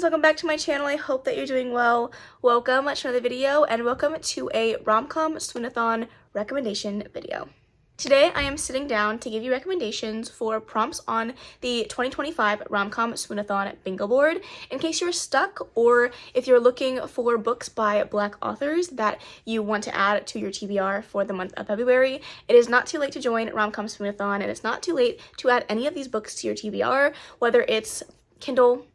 friends, welcome back to my channel. I hope that you're doing well. Welcome to another video and welcome to a Romcom Swoonathon recommendation video. Today I am sitting down to give you recommendations for prompts on the 2025 Romcom Swoonathon Bingo board in case you're stuck or if you're looking for books by Black authors that you want to add to your TBR for the month of February. It is not too late to join Romcom Swoonathon and it's not too late to add any of these books to your TBR, whether it's Kindle,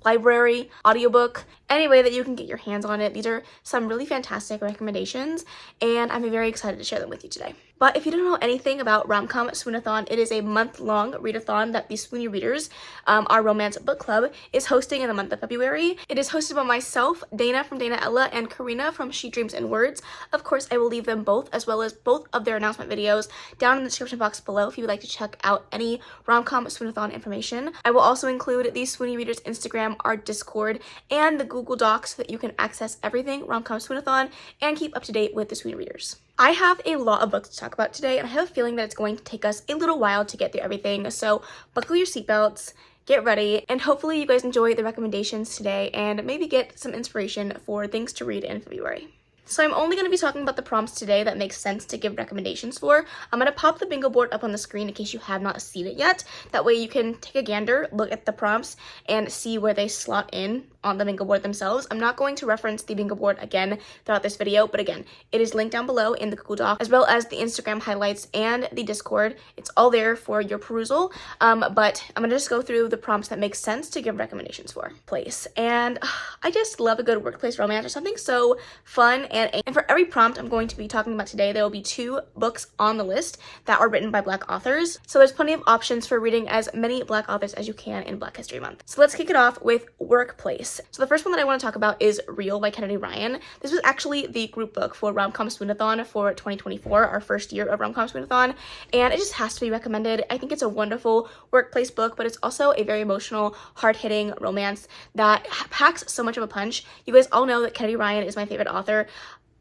library, audiobook, any way that you can get your hands on it. These are some really fantastic recommendations and I'm very excited to share them with you today. But if you don't know anything about Romcom Swoonathon, it is a month-long readathon that the Swoony Readers, our romance book club, is hosting in the month of February. It is hosted by myself, Dana from Dana Ella, and Karina from She Dreams in Words. Of course, I will leave them both, as well as both of their announcement videos, down in the description box below if you would like to check out any Romcom Swoonathon information. I will also include the Swoony Readers Instagram, our Discord, and the Google Docs so that you can access everything Romcom Swoonathon and keep up to date with the Swoony Readers. I have a lot of books to talk about today, and I have a feeling that it's going to take us a little while to get through everything, so buckle your seatbelts, get ready, and hopefully you guys enjoy the recommendations today and maybe get some inspiration for things to read in February. So I'm only going to be talking about the prompts today that make sense to give recommendations for. I'm going to pop the bingo board up on the screen in case you have not seen it yet. That way you can take a gander, look at the prompts, and see where they slot in on the bingo board themselves. I'm not going to reference the bingo board again throughout this video, but again, it is linked down below in the Google Doc, as well as the Instagram highlights and the Discord. It's all there for your perusal, but I'm going to just go through the prompts that make sense to give recommendations for. Place. And I just love a good workplace romance or something so fun. And for every prompt I'm going to be talking about today, there will be 2 books on the list that are written by Black authors. So there's plenty of options for reading as many Black authors as you can in Black History Month. So let's kick it off with Workplace. So the first one that I want to talk about is Real by Kennedy Ryan. This was actually the group book for Romcom Swoonathon for 2024, our first year of Romcom Swoonathon, and it just has to be recommended. I think it's a wonderful workplace book, but it's also a very emotional, hard-hitting romance that packs so much of a punch. You guys all know that Kennedy Ryan is my favorite author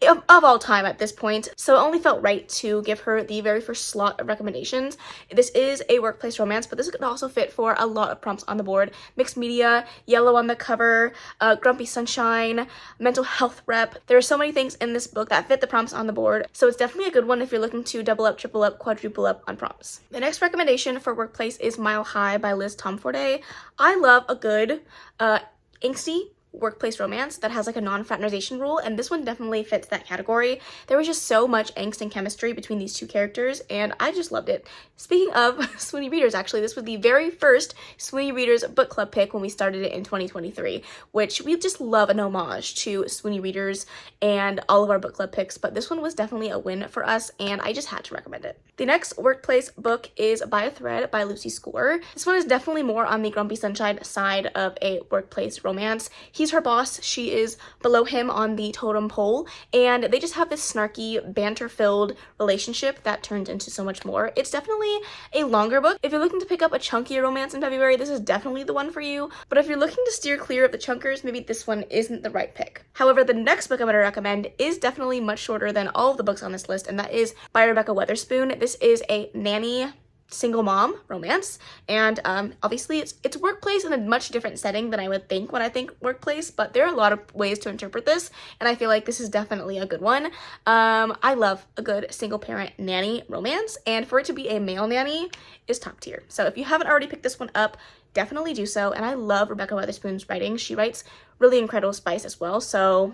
of all time at this point, so it only felt right to give her the very first slot of recommendations. This is a workplace romance, but this could also fit for a lot of prompts on the board. Mixed media, yellow on the cover, grumpy sunshine, mental health rep. There are so many things in this book that fit the prompts on the board, so it's definitely a good one if you're looking to double up, triple up, quadruple up on prompts. The next recommendation for workplace is Mile High by Liz Tomforday. I love a good angsty workplace romance that has like a non-fraternization rule, and this one definitely fits that category. There was just so much angst and chemistry between these 2 characters and I just loved it. Speaking of Swoony Readers, actually, this was the very first Swoony Readers book club pick when we started it in 2023, which we just love an homage to Swoony Readers and all of our book club picks, but this one was definitely a win for us and I just had to recommend it. The next workplace book is By a Thread by Lucy Score. This one is definitely more on the Grumpy Sunshine side of a workplace romance. He's her boss, she is below him on the totem pole, and they just have this snarky, banter-filled relationship that turns into so much more. It's definitely a longer book. If you're looking to pick up a chunkier romance in February, this is definitely the one for you, but if you're looking to steer clear of the chunkers, maybe this one isn't the right pick. However, the next book I'm going to recommend is definitely much shorter than all of the books on this list, and that is by Rebecca Weatherspoon. This is a nanny single mom romance, and obviously it's workplace in a much different setting than I would think when I think workplace, but there are a lot of ways to interpret this and I feel like this is definitely a good one. I love a good single parent nanny romance, and for it to be a male nanny is top tier. So if you haven't already picked this one up, definitely do so. And I love Rebecca Weatherspoon's writing. She writes really incredible spice as well, so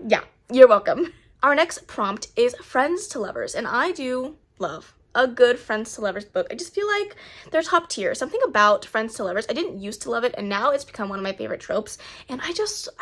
yeah, you're welcome. Our next prompt is Friends to Lovers, and I do love a good Friends to Lovers book. I just feel like they're top tier. Something about Friends to Lovers, I didn't used to love it, and now it's become one of my favorite tropes, and I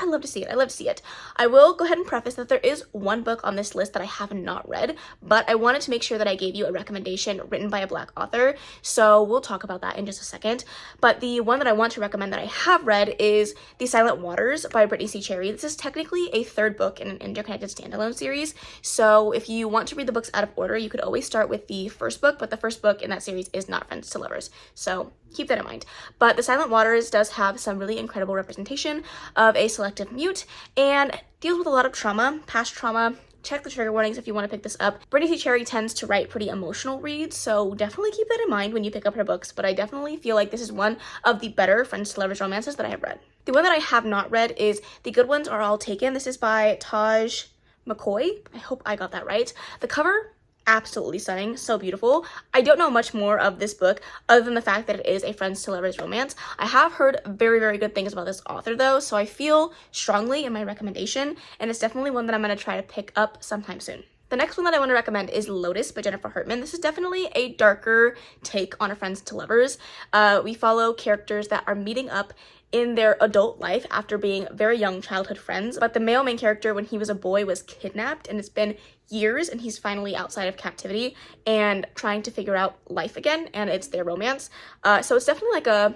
love to see it. I love to see it. I will go ahead and preface that there is one book on this list that I have not read, but I wanted to make sure that I gave you a recommendation written by a Black author, so we'll talk about that in just a second. But the one that I want to recommend that I have read is The Silent Waters by Brittany C. Cherry. This is technically a 3rd book in an interconnected standalone series, so if you want to read the books out of order, you could always start with the first book, but the first book in that series is not Friends to Lovers, so keep that in mind. But The Silent Waters does have some really incredible representation of a selective mute and deals with a lot of trauma, past trauma, check the trigger warnings if you want to pick this up. Brittany C. Cherry tends to write pretty emotional reads, so definitely keep that in mind when you pick up her books, but I definitely feel like this is one of the better friends to lovers romances that I have read. The one that I have not read is The Good Ones Are All Taken. This is by Taj McCoy. I hope I got that right. The cover, absolutely stunning, so beautiful. I don't know much more of this book other than the fact that it is a friends to lovers romance. I have heard very, very good things about this author though, so I feel strongly in my recommendation, and it's definitely one that I'm going to try to pick up sometime soon. The next one that I want to recommend is Lotus by Jennifer Hartman. This is definitely a darker take on a friends to lovers. We follow characters that are meeting up in their adult life after being very young childhood friends, but the male main character when he was a boy was kidnapped, and it's been years and he's finally outside of captivity and trying to figure out life again, and it's their romance. So it's definitely like a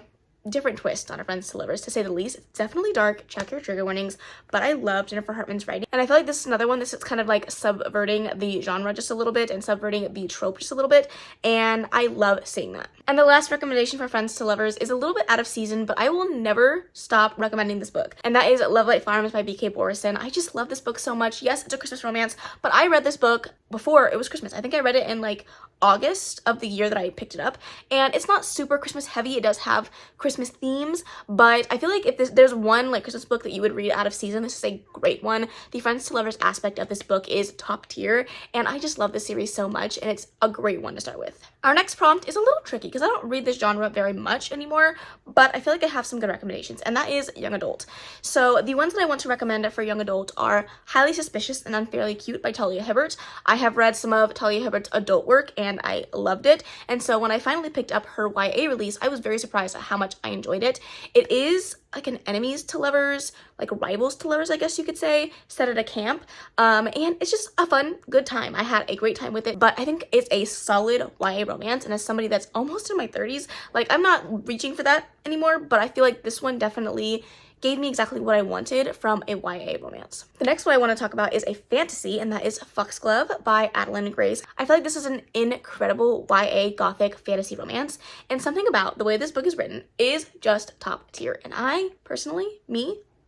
different twist on a friends to lovers, to say the least. It's definitely dark, check your trigger warnings, but I love Jennifer Hartman's writing, and I feel like this is another one. This is kind of like subverting the genre just a little bit and subverting the trope just a little bit, and I love seeing that. And the last recommendation for friends to lovers is a little bit out of season, but I will never stop recommending this book, and that is Love Light Farms by B.K. Borison. I just love this book so much. Yes, it's a Christmas romance, but I read this book before it was Christmas. I think I read it in like August of the year that I picked it up, and it's not super Christmas heavy. It does have Christmas themes, but I feel like if there's one like Christmas book that you would read out of season, this is a great one. The friends to lovers aspect of this book is top tier, and I just love this series so much, and it's a great one to start with. Our next prompt is a little tricky because I don't read this genre very much anymore, but I feel like I have some good recommendations, and that is young adult. So the ones that I want to recommend for young adult are Highly Suspicious and Unfairly Cute by Talia Hibbert. I have read some of Talia Hibbert's adult work and I loved it, and so when I finally picked up her YA release, I was very surprised at how much I enjoyed it. It is like an enemies to lovers, like rivals to lovers, I guess you could say, set at a camp, and it's just a fun, good time. I had a great time with it, but I think it's a solid YA romance, and as somebody that's almost in my 30s, like I'm not reaching for that anymore, but I feel like this one definitely gave me exactly what I wanted from a YA romance. The next one I want to talk about is a fantasy, and that is Foxglove by Adeline Grace. I feel like this is an incredible YA gothic fantasy romance, and something about the way this book is written is just top tier, and I personally,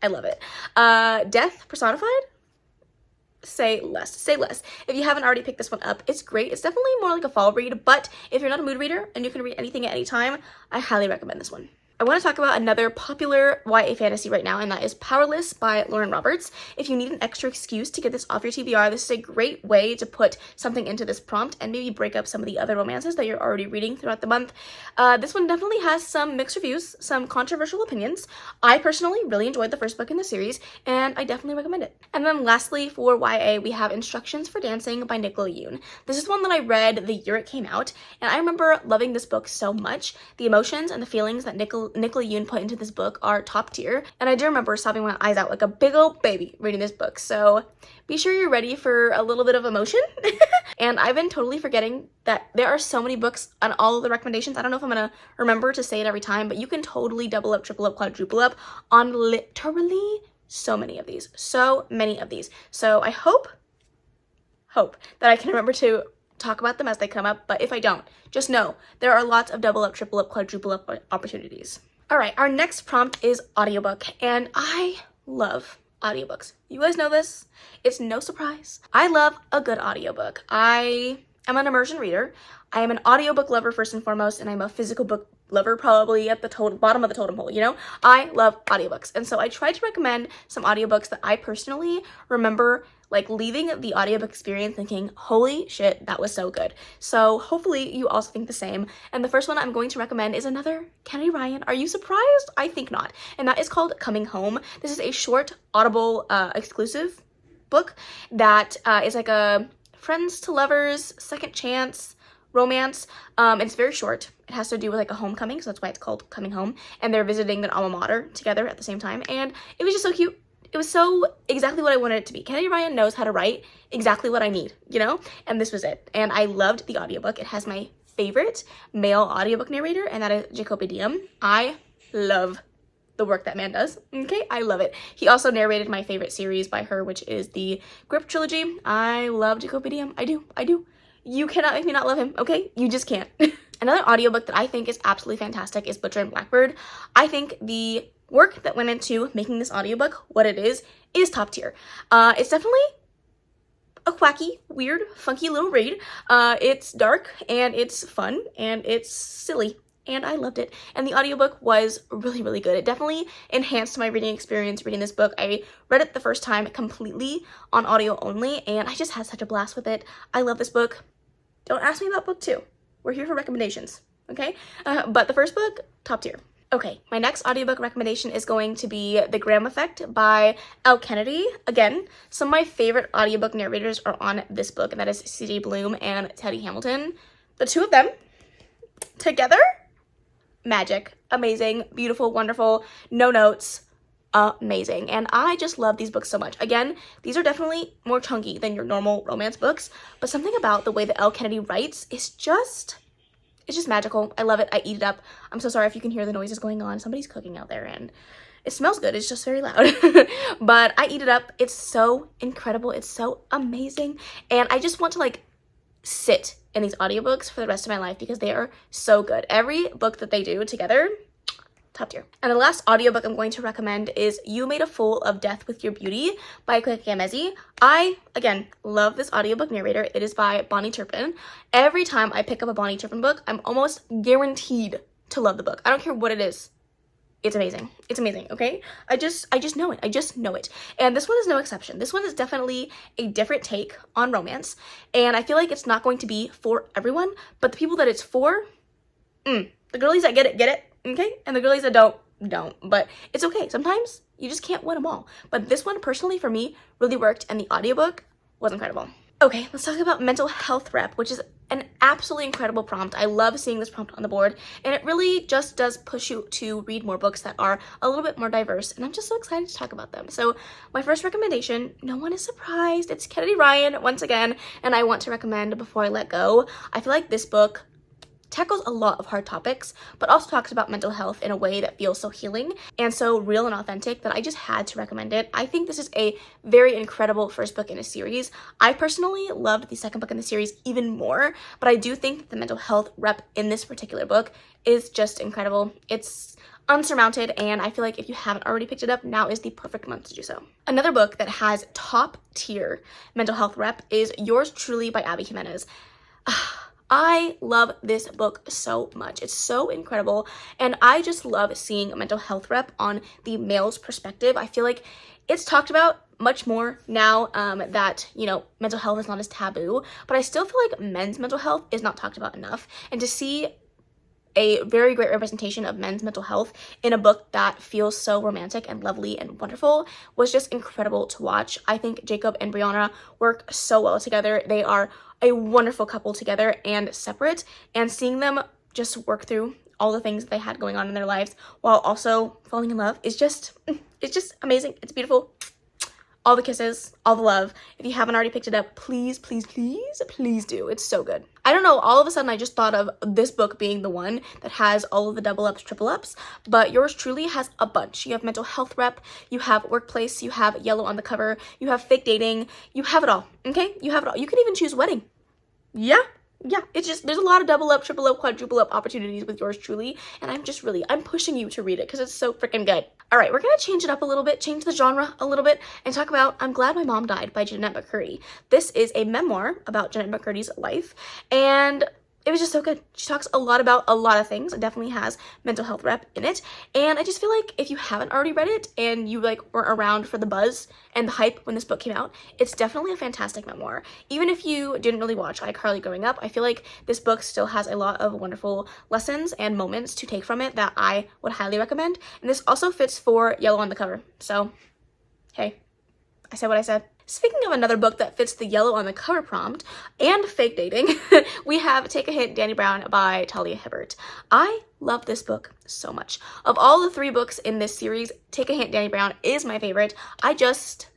I love it. Death personified? Say less. If you haven't already picked this one up, it's great. It's definitely more like a fall read, but if you're not a mood reader and you can read anything at any time, I highly recommend this one. I want to talk about another popular YA fantasy right now, and that is Powerless by Lauren Roberts. If you need an extra excuse to get this off your TBR, this is a great way to put something into this prompt and maybe break up some of the other romances that you're already reading throughout the month. This one definitely has some mixed reviews, some controversial opinions. I personally really enjoyed the first book in the series, and I definitely recommend it. And then lastly, for YA, we have Instructions for Dancing by Nicola Yoon. This is one that I read the year it came out, and I remember loving this book so much. The emotions and the feelings that Nicola Yoon put into this book are top tier, and I do remember sobbing my eyes out like a big old baby reading this book, so be sure you're ready for a little bit of emotion. And I've been totally forgetting that there are so many books on all of the recommendations. I don't know if I'm gonna remember to say it every time, but you can totally double up, triple up, quadruple up on literally so many of these. So I hope that I can remember to talk about them as they come up, but if I don't, just know there are lots of double up, triple up, quadruple up opportunities. All right, our next prompt is audiobook, and I love audiobooks. You guys know this. It's no surprise. I love a good audiobook. I am an immersion reader. I am an audiobook lover first and foremost, and I'm a physical book lover probably at the bottom of the totem pole, you know? I love audiobooks, and so I tried to recommend some audiobooks that I personally remember like leaving the audiobook experience thinking, holy shit, that was so good. So hopefully you also think the same. And the first one I'm going to recommend is another Kennedy Ryan. Are you surprised? I think not. And that is called Coming Home. This is a short Audible exclusive book that is like a friends to lovers, second chance romance. It's very short. It has to do with like a homecoming, so that's why it's called Coming Home. And they're visiting their alma mater together at the same time. And it was just so cute. It was so exactly what I wanted it to be. Kennedy Ryan knows how to write exactly what I need, you know? And this was it. And I loved the audiobook. It has my favorite male audiobook narrator, and that is Jacoby Diem. I love the work that man does, okay? I love it. He also narrated my favorite series by her, which is the Grip trilogy. I love Jacoby Diem. I do. You cannot make me not love him, okay? You just can't. Another audiobook that I think is absolutely fantastic is Butcher and Blackbird. I think the work that went into making this audiobook what it is top tier. It's definitely a quacky, weird, funky little read. It's dark and it's fun and it's silly. And I loved it. And the audiobook was really, really good. It definitely enhanced my reading experience reading this book. I read it the first time completely on audio only, and I just had such a blast with it. I love this book. Don't ask me about book 2. We're here for recommendations, okay? But the first book, top tier. Okay, my next audiobook recommendation is going to be The Graham Effect by Elle Kennedy. Again, some of my favorite audiobook narrators are on this book, and that is C.J. Bloom and Teddy Hamilton. The two of them together, magic, amazing, beautiful, wonderful, no notes, amazing. And I just love these books so much. Again, these are definitely more chunky than your normal romance books, but something about the way that Elle Kennedy writes is just, it's just magical. I love it. I eat it up. I'm so sorry if you can hear the noises going on. Somebody's cooking out there and it smells good. It's just very loud. But I eat it up. It's so incredible. It's so amazing. And I just want to like sit in these audiobooks for the rest of my life because they are so good. Every book that they do together, top tier. And the last audiobook I'm going to recommend is You Made a Fool of Death with Your Beauty by Kaylanisimplyme. I, again, love this audiobook narrator. It is by Bonnie Turpin. Every time I pick up a Bonnie Turpin book, I'm almost guaranteed to love the book. I don't care what it is. It's amazing. It's amazing, okay? I just know it. I just know it. And this one is no exception. This one is definitely a different take on romance. And I feel like it's not going to be for everyone, but the people that it's for, the girlies that get it, okay? And the girlies that don't. But it's okay. Sometimes you just can't win them all. But this one, personally, for me, really worked, and the audiobook was incredible. Okay, let's talk about mental health rep, which is an absolutely incredible prompt. I love seeing this prompt on the board, and it really just does push you to read more books that are a little bit more diverse, and I'm just so excited to talk about them. So my first recommendation, no one is surprised, it's Kennedy Ryan once again, and I want to recommend Before I Let Go. I feel like this book tackles a lot of hard topics, but also talks about mental health in a way that feels so healing and so real and authentic that I just had to recommend it. I think this is a very incredible first book in a series. I personally loved the second book in the series even more, but I do think that the mental health rep in this particular book is just incredible. It's unsurmounted, and I feel like if you haven't already picked it up, now is the perfect month to do so. Another book that has top tier mental health rep is Yours Truly by Abby Jimenez. I love this book so much. It's so incredible, and I just love seeing a mental health rep on the male's perspective. I feel like it's talked about much more now that, you know, mental health is not as taboo, but I still feel like men's mental health is not talked about enough, and to see a very great representation of men's mental health in a book that feels so romantic and lovely and wonderful was just incredible to watch. I think Jacob and Brianna work so well together. They are a wonderful couple together and separate, and seeing them just work through all the things they had going on in their lives while also falling in love is just, it's just amazing. It's beautiful. All the kisses, all the love. If you haven't already picked it up, please, please, please, please do. It's so good. I don't know, all of a sudden I just thought of this book being the one that has all of the double ups, triple ups, but Yours Truly has a bunch. You have mental health rep, you have workplace, you have yellow on the cover, you have fake dating, you have it all, okay? You have it all. You can even choose wedding. Yeah, it's just, there's a lot of double up, triple up, quadruple up opportunities with Yours Truly, and I'm pushing you to read it because it's so freaking good. All right, we're gonna change it up a little bit, change the genre a little bit, and talk about I'm Glad My Mom Died by Jeanette McCurdy. This is a memoir about Jeanette McCurdy's life, and it was just so good. She talks a lot about a lot of things. It definitely has mental health rep in it, and I just feel like if you haven't already read it and you like weren't around for the buzz and the hype when this book came out, it's definitely a fantastic memoir. Even if you didn't really watch iCarly growing up, I feel like this book still has a lot of wonderful lessons and moments to take from it that I would highly recommend, and this also fits for yellow on the cover. So, hey, I said what I said. Speaking of another book that fits the yellow on the cover prompt and fake dating, we have Take a Hint, Danny Brown by Talia Hibbert. I love this book so much. Of all the 3 books in this series, Take a Hint, Danny Brown is my favorite. I just,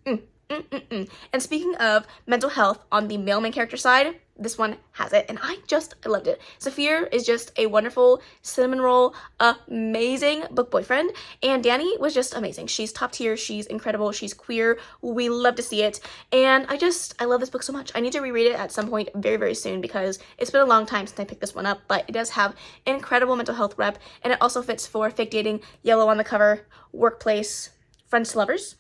And speaking of mental health on the male main character side, this one has it, and I loved it. Saphir is just a wonderful cinnamon roll, amazing book boyfriend, and Danny was just amazing. She's top tier, she's incredible, she's queer, we love to see it, and I love this book so much. I need to reread it at some point very, very soon because it's been a long time since I picked this one up, but it does have incredible mental health rep, and it also fits for fake dating, yellow on the cover, workplace, friends to lovers.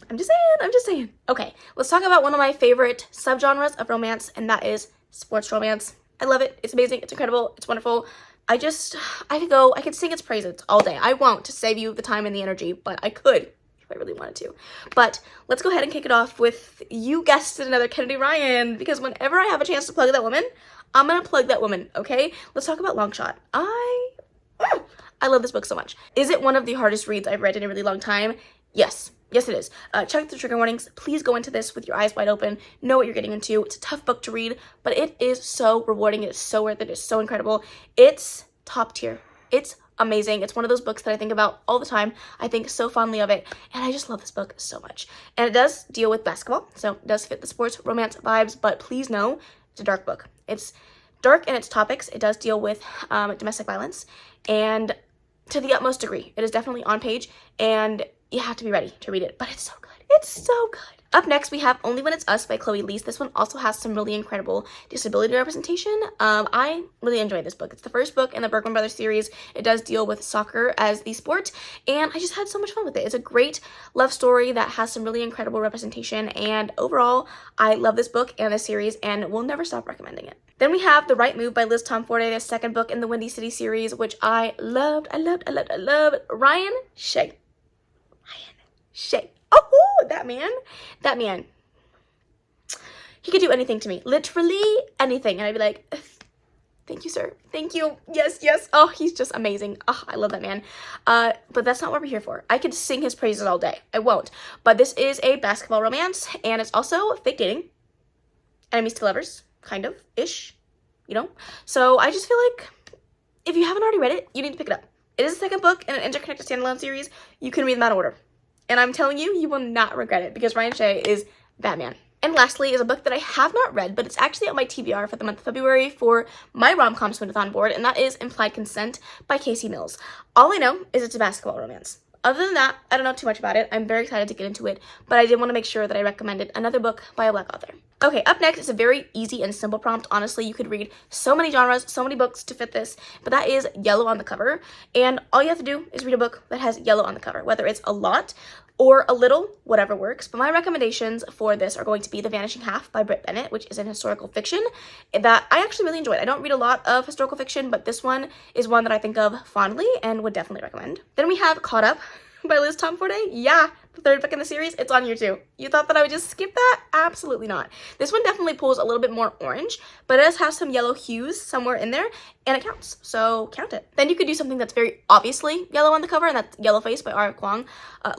I'm just saying. Okay, let's talk about one of my favorite subgenres of romance, and that is sports romance. I love it. It's amazing. It's incredible. It's wonderful. I could sing its praises all day. I won't, to save you the time and the energy, but I could if I really wanted to. But let's go ahead and kick it off with, you guessed it, another Kennedy Ryan, because whenever I have a chance to plug that woman, I'm gonna plug that woman, okay? Let's talk about Longshot. I love this book so much. Is it one of the hardest reads I've read in a really long time? Yes. Yes, it is. Check the trigger warnings. Please go into this with your eyes wide open. Know what you're getting into. It's a tough book to read, but it is so rewarding. It is so worth it. It's so incredible. It's top tier. It's amazing. It's one of those books that I think about all the time. I think so fondly of it, and I just love this book so much. And it does deal with basketball, so it does fit the sports romance vibes, but please know it's a dark book. It's dark in its topics. It does deal with domestic violence, and to the utmost degree. It is definitely on page, and you have to be ready to read it, but it's so good. It's so good. Up next, we have Only When It's Us by Chloe Leese. This one also has some really incredible disability representation. I really enjoyed this book. It's the first book in the Bergman Brothers series. It does deal with soccer as the sport, and I just had so much fun with it. It's a great love story that has some really incredible representation, and overall, I love this book and this series, and will never stop recommending it. Then we have The Right Move by Liz Tomforte, the second book in the Windy City series, which I loved. Ryan Shea. Oh, that man. He could do anything to me. Literally anything. And I'd be like, thank you, sir. Thank you. Yes. Oh, he's just amazing. Oh, I love that man. But that's not what we're here for. I could sing his praises all day. I won't. But this is a basketball romance, and it's also fake dating. Enemies to lovers, kind of, ish, you know? So I just feel like if you haven't already read it, you need to pick it up. It is the second book in an interconnected standalone series. You can read them out of order. And I'm telling you, you will not regret it, because Ryan Shea is Batman. And lastly is a book that I have not read, but it's actually on my TBR for the month of February for my Romcom Swoonathon board, and that is Implied Consent by Casey Mills. All I know is it's a basketball romance. Other than that, I don't know too much about it. I'm very excited to get into it, but I did want to make sure that I recommended another book by a Black author. Okay, up next is a very easy and simple prompt. Honestly, you could read so many genres, so many books to fit this, but that is yellow on the cover. And all you have to do is read a book that has yellow on the cover, whether it's a lot or a little, whatever works. But my recommendations for this are going to be The Vanishing Half by Britt Bennett, which is an historical fiction that I actually really enjoyed. I don't read a lot of historical fiction, but this one is one that I think of fondly and would definitely recommend. Then we have Caught Up by Liz Tomforte. Yeah, the third book in the series. It's on here too. You thought that I would just skip that? Absolutely not. This one definitely pulls a little bit more orange, but it does have some yellow hues somewhere in there, and it counts, so count it. Then you could do something that's very obviously yellow on the cover, and that's Yellow Face by Ara Kwong.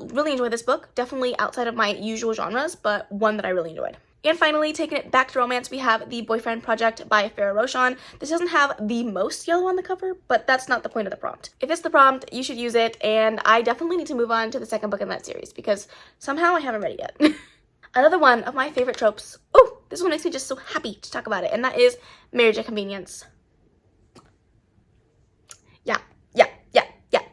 Really enjoyed this book. Definitely outside of my usual genres, but one that I really enjoyed. And finally, taking it back to romance, we have The Boyfriend Project by Farrah Roshan. This doesn't have the most yellow on the cover, but that's not the point of the prompt. If it's the prompt, you should use it, and I definitely need to move on to the second book in that series, because somehow I haven't read it yet. Another one of my favorite tropes. Oh, this one makes me just so happy to talk about it, and that is Marriage at Convenience. Yeah.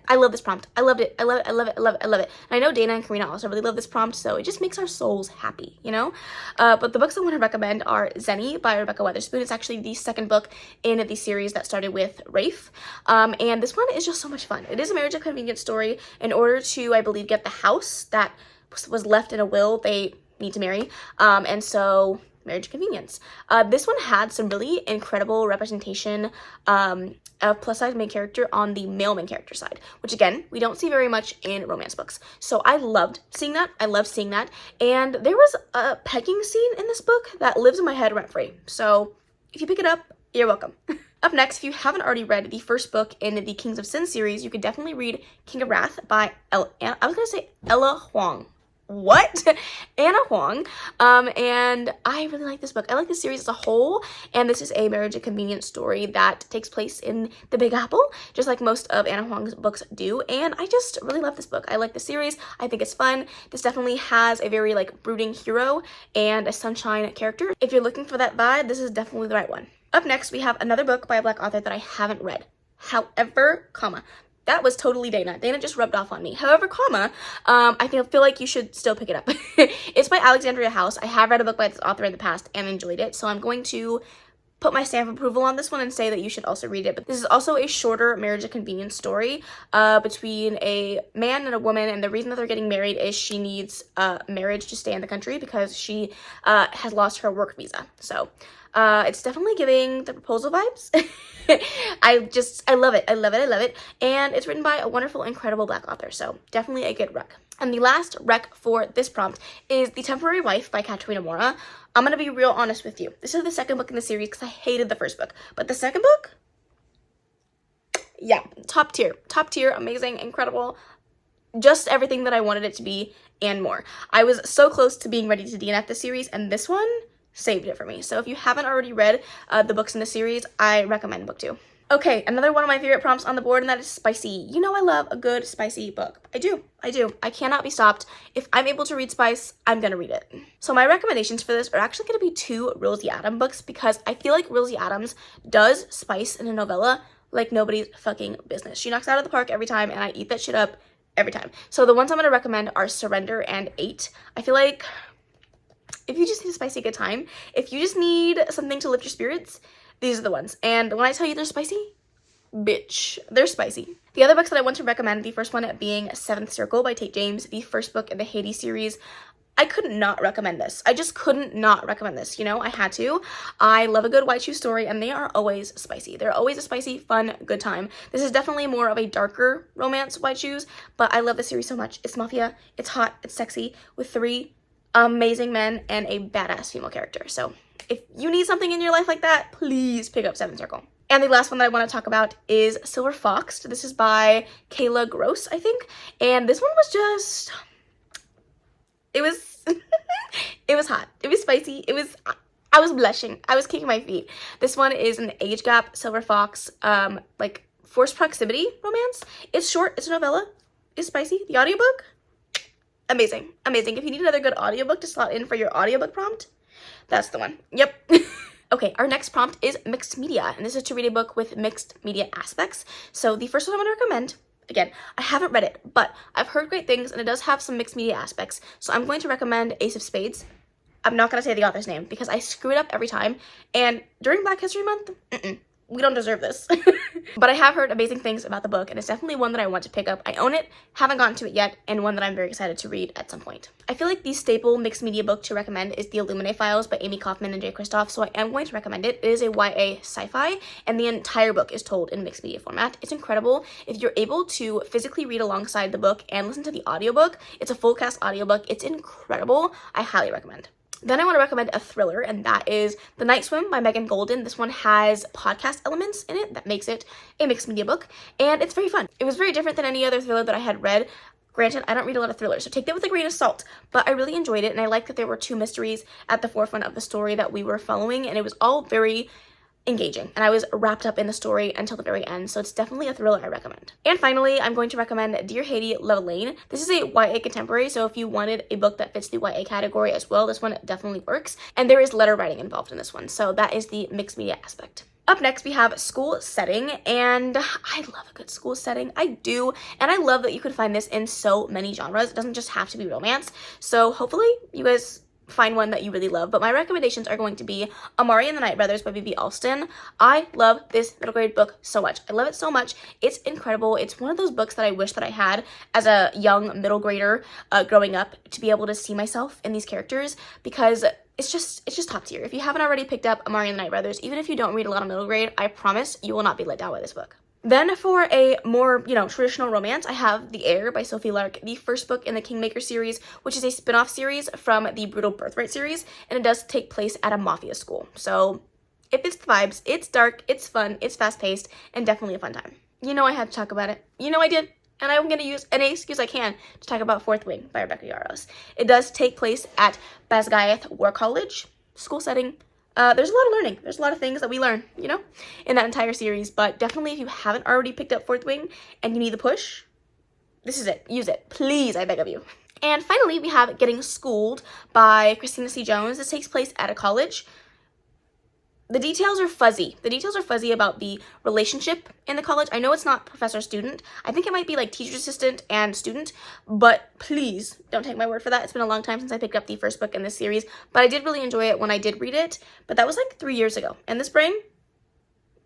I love this prompt. I loved it. I love it. And I know Dana and Karina also really love this prompt, so it just makes our souls happy, you know? But the books I want to recommend are Zenny by Rebecca Weatherspoon. It's actually the second book in the series that started with Rafe. And this one is just so much fun. It is a marriage at convenience story. In order to, I believe, get the house that was left in a will, they need to marry. And so marriage at convenience. This one had some really incredible representation of plus-size main character on the male main character side, which again, we don't see very much in romance books. So I loved seeing that. And there was a pegging scene in this book that lives in my head rent-free. So if you pick it up, you're welcome. Up next, if you haven't already read the first book in the Kings of Sin series, you could definitely read King of Wrath by Ella Huang. Anna Huang. And I really like this book. I like this series as a whole, and this is a marriage at convenience story that takes place in the Big Apple, just like most of Anna Huang's books do, and I just really love this book. I like the series. I think it's fun. This definitely has a very brooding hero and a sunshine character. If you're looking for that vibe, this is definitely the right one. Up next, we have another book by a Black author that I haven't read. However, that was totally Dana. Dana just rubbed off on me. However, I feel like you should still pick it up. It's by Alexandria House. I have read a book by this author in the past and enjoyed it, so I'm going to put my stamp of approval on this one and say that you should also read it. But this is also a shorter marriage of convenience story between a man and a woman, and the reason that they're getting married is she needs marriage to stay in the country because she has lost her work visa. So it's definitely giving the proposal vibes. I love it. I love it. I love it. And it's written by a wonderful, incredible Black author. So definitely a good rec. And the last rec for this prompt is The Temporary Wife by Katerina Mora. I'm going to be real honest with you. This is the second book in the series because I hated the first book. But the second book, yeah, top tier, amazing, incredible. Just everything that I wanted it to be and more. I was so close to being ready to DNF the series, and this one saved it for me. So if you haven't already read the books in the series, I recommend book 2. Okay, another one of my favorite prompts on the board, and that is spicy. You know I love a good spicy book. I do. I cannot be stopped. If I'm able to read spice, I'm gonna read it. So my recommendations for this are actually gonna be 2 Rosie Adams books because I feel like Rosie Adams does spice in a novella like nobody's fucking business. She knocks it out of the park every time, and I eat that shit up every time. So the ones I'm gonna recommend are Surrender and 8. I feel like if you just need a spicy good time, if you just need something to lift your spirits, these are the ones. And when I tell you they're spicy, bitch, they're spicy. The other books that I want to recommend, the first one being Seventh Circle by Tate James, the first book in the Hades series. I could not recommend this. I just couldn't not recommend this, you know? I had to. I love a good white shoe story, and they are always spicy. They're always a spicy, fun, good time. This is definitely more of a darker romance, white shoes, but I love the series so much. It's mafia, it's hot, it's sexy, with 3 amazing men and a badass female character. So if you need something in your life like that, please pick up Seventh Circle. And the last one that I want to talk about is Silver Foxed. This is by Kayla Gross, I think. And this one was just, it was, it was hot. It was spicy. I was blushing. I was kicking my feet. This one is an age gap, Silver Fox, like forced proximity romance. It's short. It's a novella. It's spicy. The audiobook, amazing. Amazing. If you need another good audiobook to slot in for your audiobook prompt, that's the one. Yep. Okay, our next prompt is mixed media, and this is to read a book with mixed media aspects. So the first one I'm going to recommend, again, I haven't read it, but I've heard great things, and it does have some mixed media aspects. So I'm going to recommend Ace of Spades. I'm not going to say the author's name because I screw it up every time, and during Black History Month, we don't deserve this. But I have heard amazing things about the book, and it's definitely one that I want to pick up. I own it, haven't gotten to it yet, and one that I'm very excited to read at some point. I feel like the staple mixed media book to recommend is The Illuminae Files by Amy Kaufman and Jay Kristoff, so I am going to recommend it. It is a YA sci-fi, and the entire book is told in mixed media format. It's incredible. If you're able to physically read alongside the book and listen to the audiobook, it's a full cast audiobook. It's incredible. I highly recommend. Then I want to recommend a thriller, and that is The Night Swim by Megan Golden. This one has podcast elements in it that makes it a mixed media book, and it's very fun. It was very different than any other thriller that I had read. Granted, I don't read a lot of thrillers, so take that with a grain of salt, but I really enjoyed it, and I like that there were 2 mysteries at the forefront of the story that we were following, and it was all very engaging, and I was wrapped up in the story until the very end, so it's definitely a thriller I recommend. And finally, I'm going to recommend Dear Haiti, Love Elaine. This is a YA contemporary, so if you wanted a book that fits the YA category as well, this one definitely works, and there is letter writing involved in this one, so that is the mixed media aspect. Up next, we have school setting, and I love a good school setting. I do, and I love that you can find this in so many genres. It doesn't just have to be romance, so hopefully you guys find one that you really love, but my recommendations are going to be Amari and the Night Brothers by B.B. Alston. I love this middle grade book so much. I love it so much. It's incredible. It's one of those books that I wish that I had as a young middle grader growing up, to be able to see myself in these characters, because it's just top tier. If you haven't already picked up Amari and the Night Brothers, even if you don't read a lot of middle grade, I promise you will not be let down by this book. Then for a more, traditional romance, I have The Heir by Sophie Lark, the first book in the Kingmaker series, which is a spin-off series from the Brutal Birthright series, and it does take place at a mafia school. So it fits the vibes. It's dark, it's fun, it's fast-paced, and definitely a fun time. You know I had to talk about it. You know I did. And I'm going to use any excuse I can to talk about Fourth Wing by Rebecca Yarros. It does take place at Basgiath War College, school setting. There's a lot of learning. There's a lot of things that we learn, in that entire series. But definitely, if you haven't already picked up Fourth Wing and you need the push, this is it. Use it. Please, I beg of you. And finally, we have Getting Schooled by Christina C. Jones. This takes place at a college. the details are fuzzy. The details are fuzzy about the relationship in the college. I know it's not professor-student. I think it might be like teacher assistant and student, but please don't take my word for that. It's been a long time since I picked up the first book in this series, but I did really enjoy it when I did read it, but that was like 3 years ago. And this brain,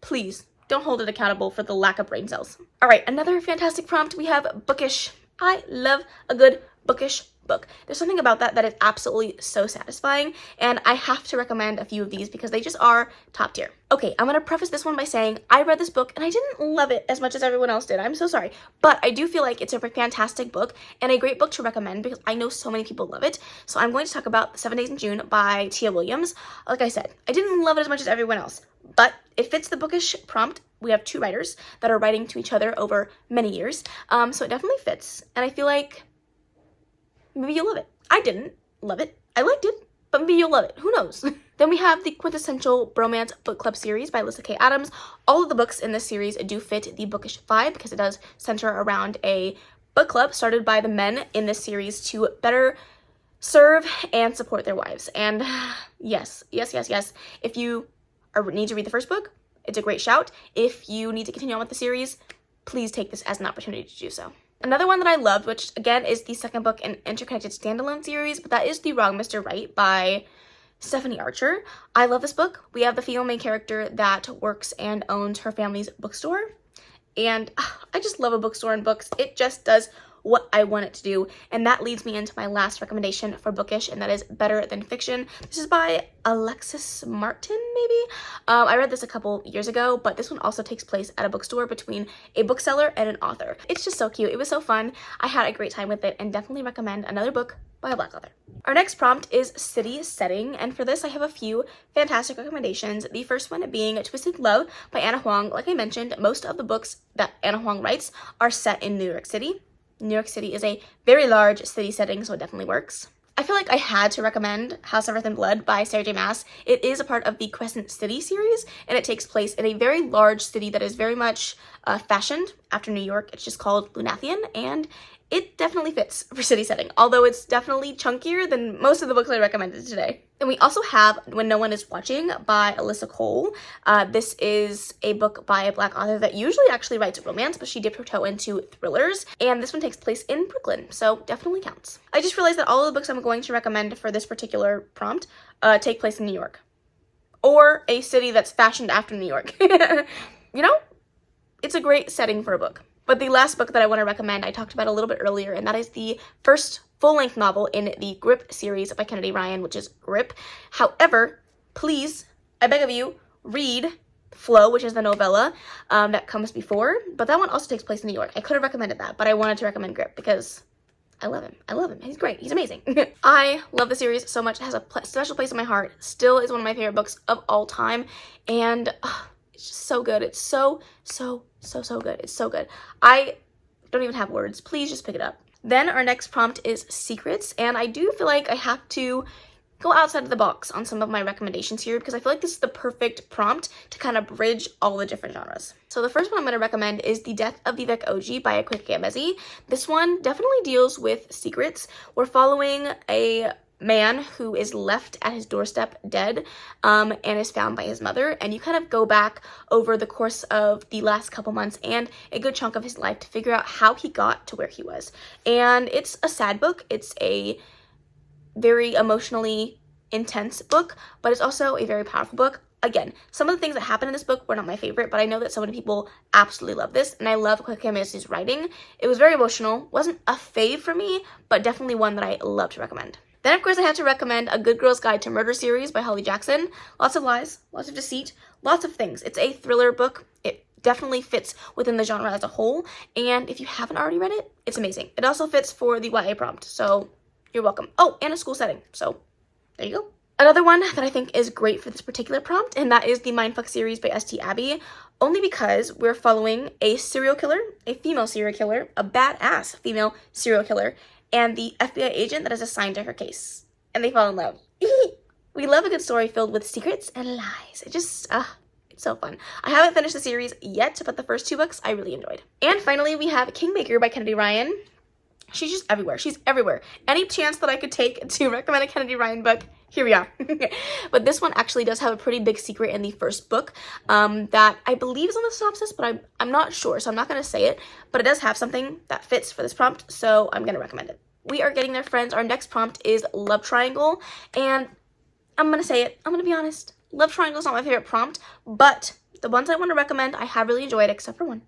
please don't hold it accountable for the lack of brain cells. All right, another fantastic prompt. We have bookish. I love a good bookish book. There's something about that is absolutely so satisfying, and I have to recommend a few of these because they just are top tier. Okay, I'm gonna preface this one by saying I read this book and I didn't love it as much as everyone else did. I'm so sorry, but I do feel like it's a fantastic book and a great book to recommend because I know so many people love it. So I'm going to talk about 7 Days in June by Tia Williams. Like I said, I didn't love it as much as everyone else, but it fits the bookish prompt. We have 2 writers that are writing to each other over many years, so it definitely fits, and I feel like maybe you'll love it. I didn't love it. I liked it, but maybe you'll love it. Who knows? Then we have the quintessential bromance book club series by Alyssa K. Adams. All of the books in this series do fit the bookish vibe because it does center around a book club started by the men in this series to better serve and support their wives. And yes. If you need to read the first book, it's a great shout. If you need to continue on with the series, please take this as an opportunity to do so. Another one that I loved, which again is the second book in interconnected standalone series, but that is The Wrong Mr. Right by Stephanie Archer. I love this book. We have the female main character that works and owns her family's bookstore, and I just love a bookstore and books. It just does what I want it to do, and that leads me into my last recommendation for bookish, and that is Better Than Fiction. This is by Alexis Martin, maybe? I read this a couple years ago, but this one also takes place at a bookstore between a bookseller and an author. It's just so cute. It was so fun. I had a great time with it and definitely recommend another book by a Black author. Our next prompt is city setting, and for this I have a few fantastic recommendations. The first one being Twisted Love by Anna Huang. Like I mentioned, most of the books that Anna Huang writes are set in New York City. New York City is a very large city setting, so it definitely works. I feel like I had to recommend House of Earth and Blood by Sarah J. Maas. It is a part of the Crescent City series, and it takes place in a very large city that is very much fashioned after New York. It's just called Lunathian, and it definitely fits for city setting, although it's definitely chunkier than most of the books I recommended today. And we also have When No One Is Watching by Alyssa Cole. This is a book by a Black author that usually actually writes romance, but she dipped her toe into thrillers, and this one takes place in Brooklyn, so definitely counts. I just realized that all of the books I'm going to recommend for this particular prompt take place in New York, or a city that's fashioned after New York. You know, it's a great setting for a book. But the last book that I want to recommend, I talked about a little bit earlier, and that is the first full-length novel in the Grip series by Kennedy Ryan, which is Grip. However, please, I beg of you, read Flow, which is the novella that comes before, but that one also takes place in New York. I could have recommended that, but I wanted to recommend Grip because I love him. I love him. He's great. He's amazing. I love the series so much. It has a special place in my heart. Still is one of my favorite books of all time, and it's just so good. It's so good. It's so good. I don't even have words. Please just pick it up. Then our next prompt is secrets, and I do feel like I have to go outside of the box on some of my recommendations here because I feel like this is the perfect prompt to kind of bridge all the different genres. So the first one I'm going to recommend is The Death of Vivek Oji by Akiko Gamezi. This one definitely deals with secrets. We're following a man who is left at his doorstep dead and is found by his mother, and you kind of go back over the course of the last couple months and a good chunk of his life to figure out how he got to where he was. And it's a sad book. It's a very emotionally intense book, but it's also a very powerful book. Again, some of the things that happen in this book were not my favorite, but I know that so many people absolutely love this, and I love Akiko Gamezi's writing. It was very emotional. Wasn't a fave for me, but definitely one that I love to recommend. Then, of course, I have to recommend A Good Girl's Guide to Murder series by Holly Jackson. Lots of lies, lots of deceit, lots of things. It's a thriller book. It definitely fits within the genre as a whole, and if you haven't already read it, it's amazing. It also fits for the YA prompt, so you're welcome. Oh, and a school setting, so there you go. Another one that I think is great for this particular prompt, and that is the Mindfuck series by S.T. Abbey, only because we're following a serial killer, a female serial killer, a badass female serial killer, and the FBI agent that is assigned to her case. And they fall in love. We love a good story filled with secrets and lies. It just, it's so fun. I haven't finished the series yet, but the first 2 books I really enjoyed. And finally, we have Kingmaker by Kennedy Ryan. She's just everywhere. She's everywhere. Any chance that I could take to recommend a Kennedy Ryan book, here we are. But this one actually does have a pretty big secret in the first book that I believe is on the synopsis, but I'm not sure, so I'm not going to say it. But it does have something that fits for this prompt, so I'm going to recommend it. We are getting there, friends. Our next prompt is love triangle, and I'm going to say it. I'm going to be honest. Love triangle is not my favorite prompt, but the ones I want to recommend, I have really enjoyed, except for one.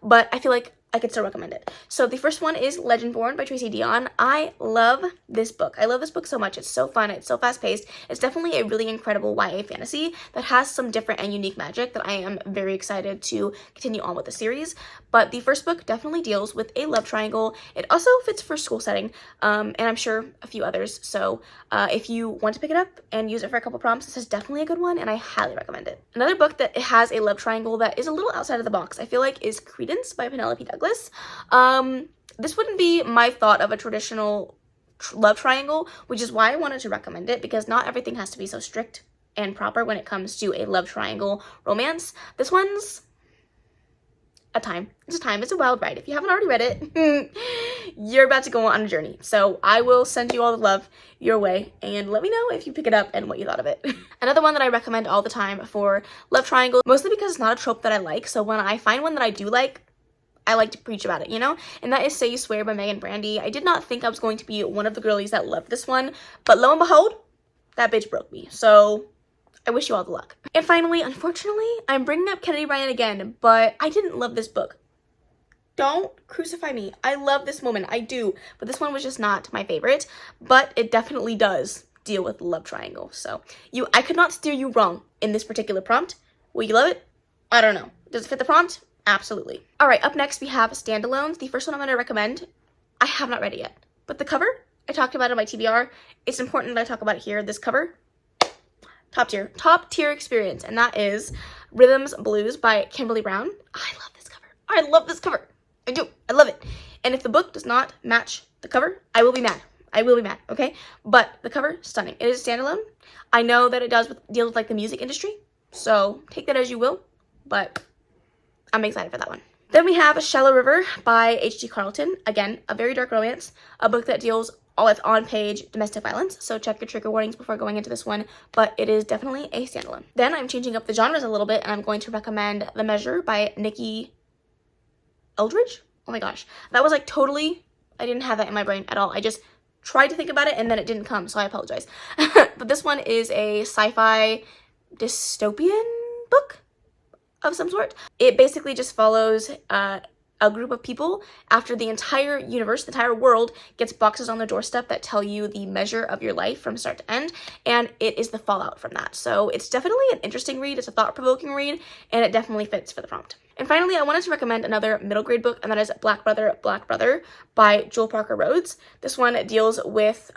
But I feel like I could still recommend it. So the first one is Legendborn by Tracy Deonn. I love this book. I love this book so much. It's so fun. It's so fast-paced. It's definitely a really incredible YA fantasy that has some different and unique magic that I am very excited to continue on with the series. But the first book definitely deals with a love triangle. It also fits for school setting, and I'm sure a few others. So if you want to pick it up and use it for a couple prompts, this is definitely a good one, and I highly recommend it. Another book that has a love triangle that is a little outside of the box, I feel like, is Credence by Penelope Douglas. This wouldn't be my thought of a traditional love triangle, which is why I wanted to recommend it, because not everything has to be so strict and proper when it comes to a love triangle romance. This one's a time. It's a time. It's a wild ride. If you haven't already read it, you're about to go on a journey. So I will send you all the love your way, and let me know if you pick it up and what you thought of it. Another one that I recommend all the time for love triangle, mostly because it's not a trope that I like, so when I find one that I do like, I like to preach about it, you know? And that is Say You Swear by Megan Brandy. I did not think I was going to be one of the girlies that loved this one, but lo and behold, that bitch broke me. So I wish you all the luck. And finally, unfortunately, I'm bringing up Kennedy Ryan again, but I didn't love this book. Don't crucify me. I love this woman. I do. But this one was just not my favorite, but it definitely does deal with love triangle. So I could not steer you wrong in this particular prompt. Will you love it? I don't know. Does it fit the prompt? Absolutely. All right, up next we have standalones. The first one I'm going to recommend, I have not read it yet, but the cover, I talked about it in my TBR. It's important that I talk about it here. This cover, top tier experience, and that is Rhythms Blues by Kimberly Brown. I love this cover. I love this cover. I do. I love it. And if the book does not match the cover, I will be mad. I will be mad, okay? But the cover, stunning. It is standalone. I know that it deal with like the music industry, so take that as you will, but I'm excited for that one. Then we have Shallow River by H.G. Carlton. Again, a very dark romance, a book that deals all with on-page domestic violence, so check your trigger warnings before going into this one, but it is definitely a standalone. Then I'm changing up the genres a little bit, and I'm going to recommend The Measure by Nikki Eldridge. Oh my gosh, that was like totally, I didn't have that in my brain at all. I just tried to think about it, and then it didn't come, so I apologize. But this one is a sci-fi dystopian book of some sort. It basically just follows a group of people after the entire universe, the entire world, gets boxes on their doorstep that tell you the measure of your life from start to end, and it is the fallout from that. So it's definitely an interesting read, it's a thought-provoking read, and it definitely fits for the prompt. And finally, I wanted to recommend another middle grade book, and that is Black Brother, Black Brother by Joel Parker Rhodes. This one deals with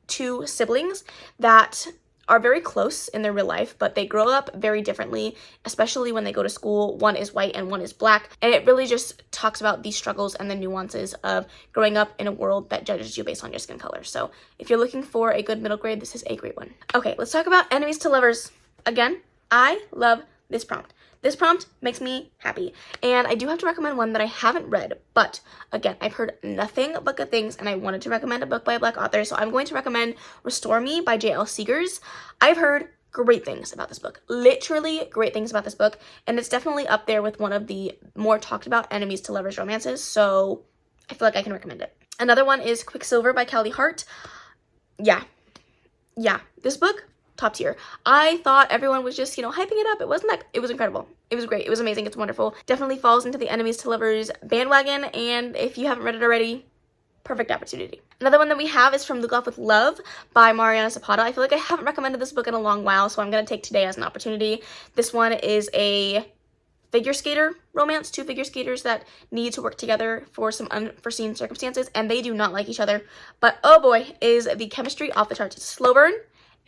two siblings that are very close in their real life, but they grow up very differently, especially when they go to school. One is white and one is black, and it really just talks about the struggles and the nuances of growing up in a world that judges you based on your skin color. So if you're looking for a good middle grade, this is a great one. Okay, let's talk about enemies to lovers. Again, I love this prompt. This prompt makes me happy, and I do have to recommend one that I haven't read, but again, I've heard nothing but good things, and I wanted to recommend a book by a Black author, so I'm going to recommend Restore Me by J.L. Seegers. I've heard great things about this book, literally great things about this book, and it's definitely up there with one of the more talked about enemies to lovers romances, so I feel like I can recommend it. Another one is Quicksilver by Callie Hart. Yeah, this book, top tier. I thought everyone was just, hyping it up. It wasn't that. It was incredible. It was great. It was amazing. It's wonderful. Definitely falls into the enemies to lovers bandwagon, and if you haven't read it already, perfect opportunity. Another one that we have is From Luke Off with Love by Mariana Zapata. I feel like I haven't recommended this book in a long while, so I'm going to take today as an opportunity. This one is a figure skater romance, two figure skaters that need to work together for some unforeseen circumstances, and they do not like each other, but oh boy, is the chemistry off the charts. It's a slow burn,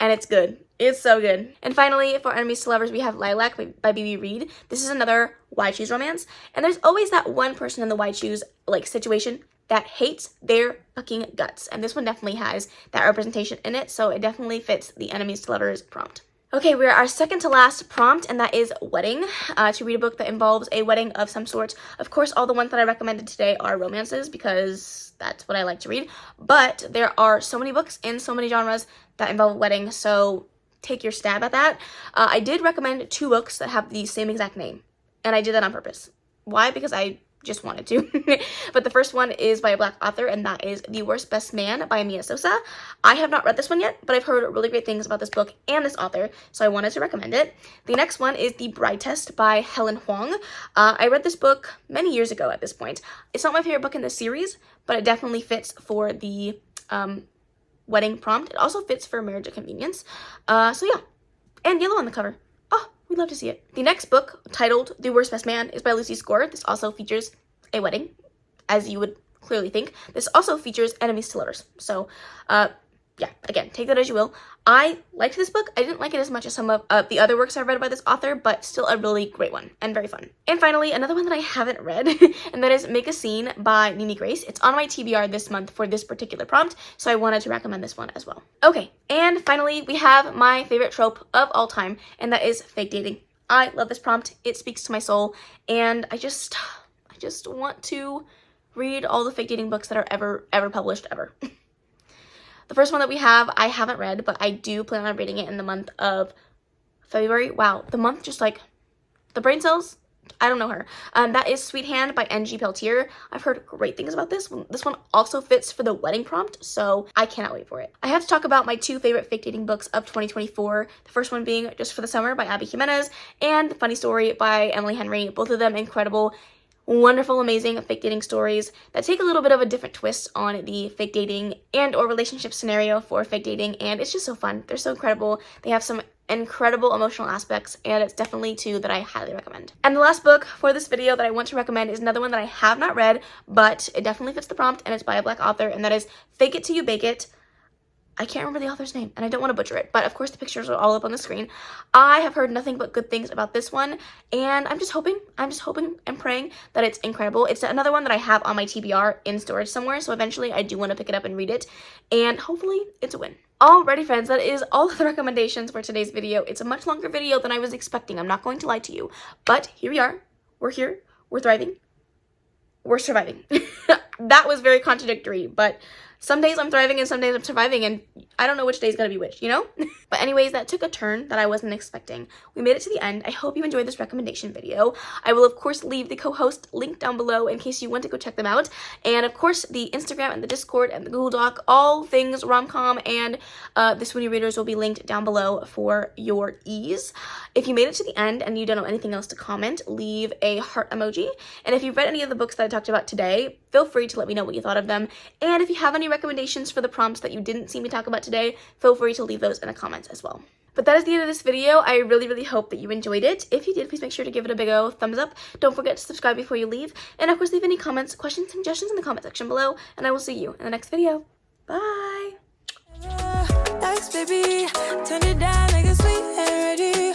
and it's good. It's so good. And finally, for enemies to lovers, we have Lilac by B.B. Reed. This is another Wide Shoes romance, and there's always that one person in the Wide Shoes situation that hates their fucking guts, and this one definitely has that representation in it, so it definitely fits the enemies to lovers prompt. Okay, we're our second to last prompt, and that is wedding. To read a book that involves a wedding of some sort. Of course, all the ones that I recommended today are romances because that's what I like to read, but there are so many books in so many genres that involve a wedding, so take your stab at that. I did recommend 2 books that have the same exact name, and I did that on purpose. Why? Because I just wanted to. But the first one is by a Black author, and that is The Worst Best Man by Mia Sosa. I have not read this one yet, but I've heard really great things about this book and this author, so I wanted to recommend it. The next one is The Bride Test by Helen Huang. I read this book many years ago at this point. It's not my favorite book in the series, but it definitely fits for the wedding prompt. It also fits for marriage of convenience. So yeah, and yellow on the cover. We'd love to see it. The next book, titled The Worst Best Man, is by Lucy Score. This also features a wedding, as you would clearly think. This also features enemies to lovers. So, yeah, again, take that as you will. I liked this book. I didn't like it as much as some of the other works I've read by this author, but still a really great one and very fun. And finally, another one that I haven't read, and that is Make a Scene by Mimi Grace. It's on my TBR this month for this particular prompt, so I wanted to recommend this one as well. Okay, and finally, we have my favorite trope of all time, and that is fake dating. I love this prompt. It speaks to my soul, and I just want to read all the fake dating books that are ever published ever. The first one that we have, I haven't read, but I do plan on reading it in the month of February. Wow, the month just like, the brain cells, I don't know her. That is Sweet Hand by N.G. Peltier. I've heard great things about this one. This one also fits for the wedding prompt, so I cannot wait for it. I have to talk about my 2 favorite fake dating books of 2024. The first one being Just for the Summer by Abby Jimenez and Funny Story by Emily Henry. Both of them incredible, wonderful, amazing fake dating stories that take a little bit of a different twist on the fake dating and or relationship scenario for fake dating, and it's just so fun. They're so incredible. They have some incredible emotional aspects, and it's definitely 2 that I highly recommend. And the last book for this video that I want to recommend is another one that I have not read, but it definitely fits the prompt, and it's by a Black author, and that is Fake It Till You Bake It. I can't remember the author's name, and I don't want to butcher it, but of course the pictures are all up on the screen. I have heard nothing but good things about this one, and I'm just hoping and praying that it's incredible. It's another one that I have on my TBR in storage somewhere, so eventually I do want to pick it up and read it, and hopefully it's a win. Alrighty friends, that is all of the recommendations for today's video. It's a much longer video than I was expecting, I'm not going to lie to you, but here we are. We're here, we're thriving, we're surviving. That was very contradictory, but some days I'm thriving and some days I'm surviving, and I don't know which day is going to be which, you know? But anyways, that took a turn that I wasn't expecting. We made it to the end. I hope you enjoyed this recommendation video. I will, of course, leave the co-host link down below in case you want to go check them out. And, of course, the Instagram and the Discord and the Google Doc, all things Romcom and the Swoony Readers will be linked down below for your ease. If you made it to the end and you don't know anything else to comment, leave a heart emoji. And if you've read any of the books that I talked about today, feel free to let me know what you thought of them. And if you have any recommendations for the prompts that you didn't see me talk about today, feel free to leave those in the comments as well. But that is the end of this video. I really hope that you enjoyed it. If you did, please make sure to give it a big thumbs up. Don't forget to subscribe before you leave. And of course, leave any comments, questions, suggestions in the comment section below. And I will see you in the next video. Bye! Baby, turn it down like a sweet and ready.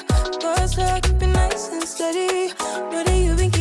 Nice and steady. Know that you've been